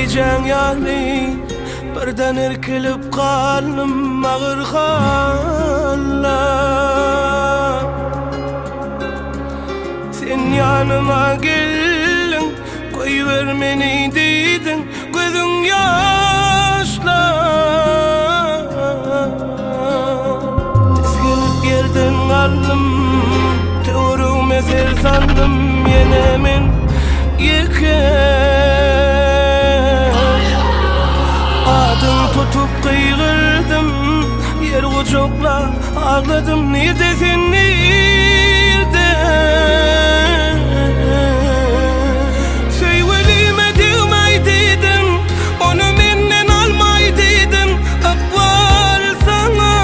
diyeceğin yani. Birden irkilip kalnım ağır hallar. Sen yanıma geldin, koyuver beni dedin, gözün yaşlar. Eskelip yerden kaldım, teorum eser sandım, yine men yeker. Adın tutup kıygırdım, yer kucakla ağladım, neredesin nerede? Söyvelime demay dedim, onu benden almay dedim, akval sana.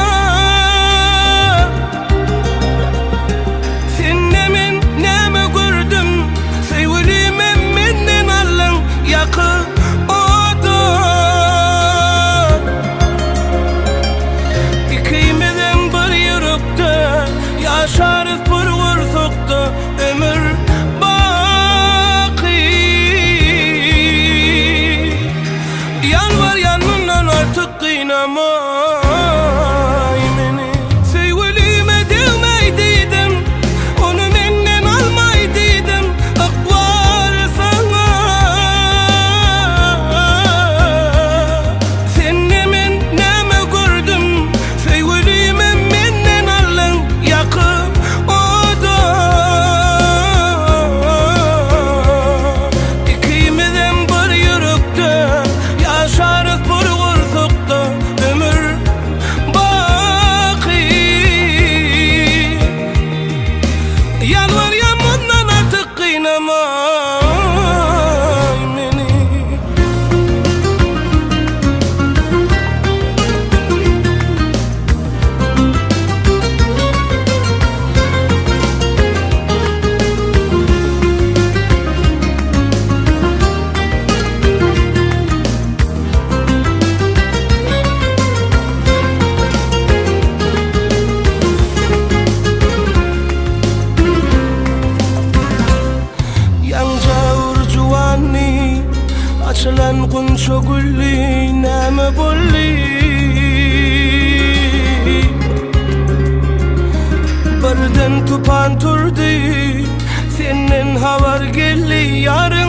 Sen nemin neme gördüm, söyvelime benden alın yakın. Yaşarız bir kursukta ömür baki. Yalvar yanından artık kıynamay beni. Sevgilime demey dedim, onu benden almay dedim, akval sana. Sen nemin neme gördüm, sevgilime benden alın yakın. Açılan kunço gülli neme bolli. Birden tupan turdi, senden havar gelli yarın.